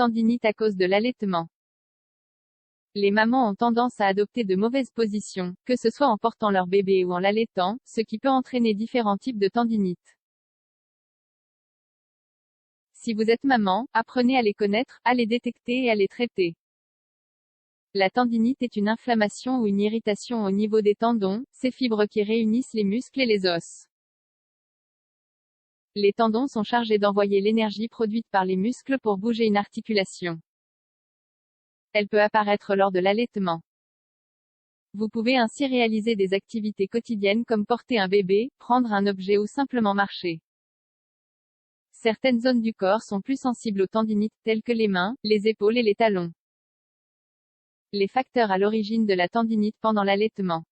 tendinite à cause de l'allaitement. Les mamans ont tendance à adopter de mauvaises positions, que ce soit en portant leur bébé ou en l'allaitant, ce qui peut entraîner différents types de tendinite. Si vous êtes maman, apprenez à les connaître, à les détecter et à les traiter. La tendinite est une inflammation ou une irritation au niveau des tendons, ces fibres qui réunissent les muscles et les os. Les tendons sont chargés d'envoyer l'énergie produite par les muscles pour bouger une articulation. Elle peut apparaître lors de l'allaitement. Vous pouvez ainsi réaliser des activités quotidiennes comme porter un bébé, prendre un objet ou simplement marcher. Certaines zones du corps sont plus sensibles aux tendinites, telles que les mains, les épaules et les talons. Les facteurs à l'origine de la tendinite pendant l'allaitement.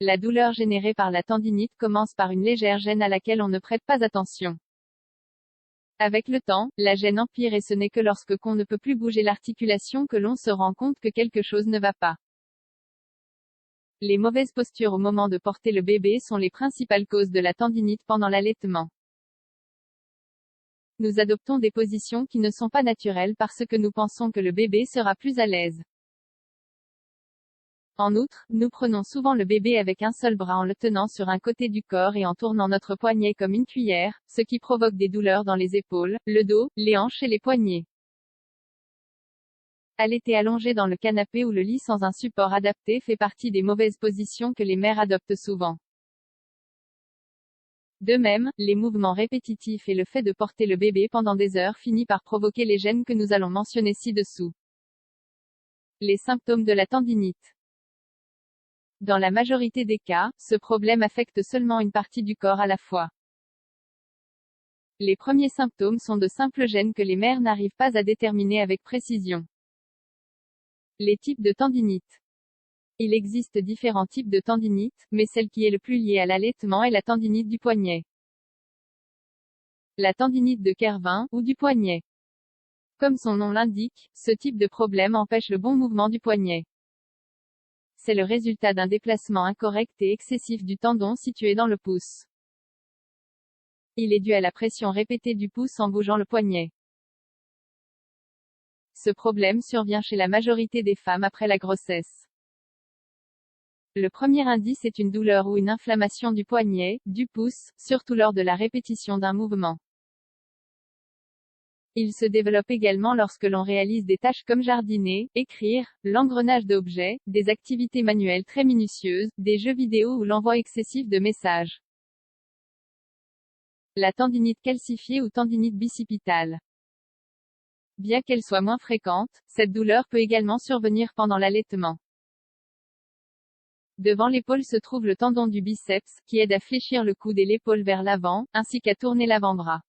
La douleur générée par la tendinite commence par une légère gêne à laquelle on ne prête pas attention. Avec le temps, la gêne empire et ce n'est que lorsque qu'on ne peut plus bouger l'articulation que l'on se rend compte que quelque chose ne va pas. Les mauvaises postures au moment de porter le bébé sont les principales causes de la tendinite pendant l'allaitement. Nous adoptons des positions qui ne sont pas naturelles parce que nous pensons que le bébé sera plus à l'aise. En outre, nous prenons souvent le bébé avec un seul bras en le tenant sur un côté du corps et en tournant notre poignet comme une cuillère, ce qui provoque des douleurs dans les épaules, le dos, les hanches et les poignets. Allaiter allongé dans le canapé ou le lit sans un support adapté fait partie des mauvaises positions que les mères adoptent souvent. De même, les mouvements répétitifs et le fait de porter le bébé pendant des heures finit par provoquer les gênes que nous allons mentionner ci-dessous. Les symptômes de la tendinite. Dans la majorité des cas, ce problème affecte seulement une partie du corps à la fois. Les premiers symptômes sont de simples gênes que les mères n'arrivent pas à déterminer avec précision. Les types de tendinite. Il existe différents types de tendinite, mais celle qui est le plus liée à l'allaitement est la tendinite du poignet. La tendinite de Kervin, ou du poignet. Comme son nom l'indique, ce type de problème empêche le bon mouvement du poignet. C'est le résultat d'un déplacement incorrect et excessif du tendon situé dans le pouce. Il est dû à la pression répétée du pouce en bougeant le poignet. Ce problème survient chez la majorité des femmes après la grossesse. Le premier indice est une douleur ou une inflammation du poignet, du pouce, surtout lors de la répétition d'un mouvement. Il se développe également lorsque l'on réalise des tâches comme jardiner, écrire, l'engrenage d'objets, des activités manuelles très minutieuses, des jeux vidéo ou l'envoi excessif de messages. La tendinite calcifiée ou tendinite bicipitale. Bien qu'elle soit moins fréquente, cette douleur peut également survenir pendant l'allaitement. Devant l'épaule se trouve le tendon du biceps, qui aide à fléchir le coude et l'épaule vers l'avant, ainsi qu'à tourner l'avant-bras.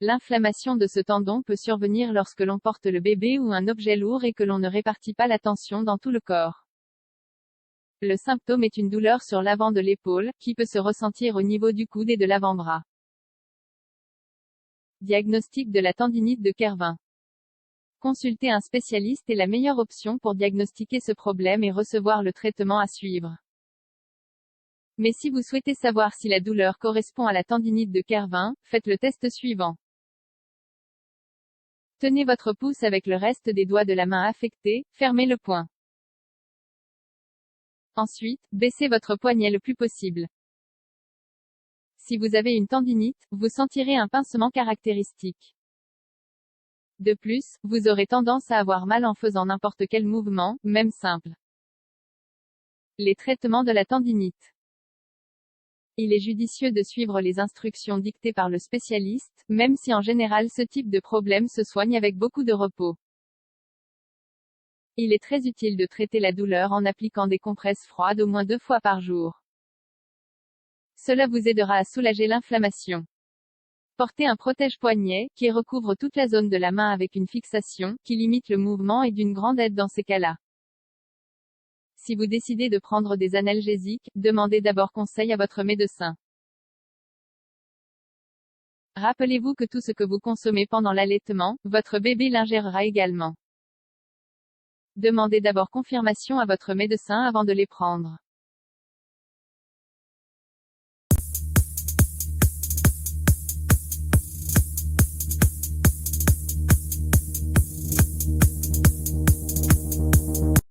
L'inflammation de ce tendon peut survenir lorsque l'on porte le bébé ou un objet lourd et que l'on ne répartit pas la tension dans tout le corps. Le symptôme est une douleur sur l'avant de l'épaule, qui peut se ressentir au niveau du coude et de l'avant-bras. Diagnostic de la tendinite de Kervin. Consulter un spécialiste est la meilleure option pour diagnostiquer ce problème et recevoir le traitement à suivre. Mais si vous souhaitez savoir si la douleur correspond à la tendinite de Kervin, faites le test suivant. Tenez votre pouce avec le reste des doigts de la main affectée, fermez le poing. Ensuite, baissez votre poignet le plus possible. Si vous avez une tendinite, vous sentirez un pincement caractéristique. De plus, vous aurez tendance à avoir mal en faisant n'importe quel mouvement, même simple. Les traitements de la tendinite. Il est judicieux de suivre les instructions dictées par le spécialiste, même si en général ce type de problème se soigne avec beaucoup de repos. Il est très utile de traiter la douleur en appliquant des compresses froides au moins 2 fois par jour. Cela vous aidera à soulager l'inflammation. Portez un protège-poignet, qui recouvre toute la zone de la main avec une fixation, qui limite le mouvement est d'une grande aide dans ces cas-là. Si vous décidez de prendre des analgésiques, demandez d'abord conseil à votre médecin. Rappelez-vous que tout ce que vous consommez pendant l'allaitement, votre bébé l'ingérera également. Demandez d'abord confirmation à votre médecin avant de les prendre.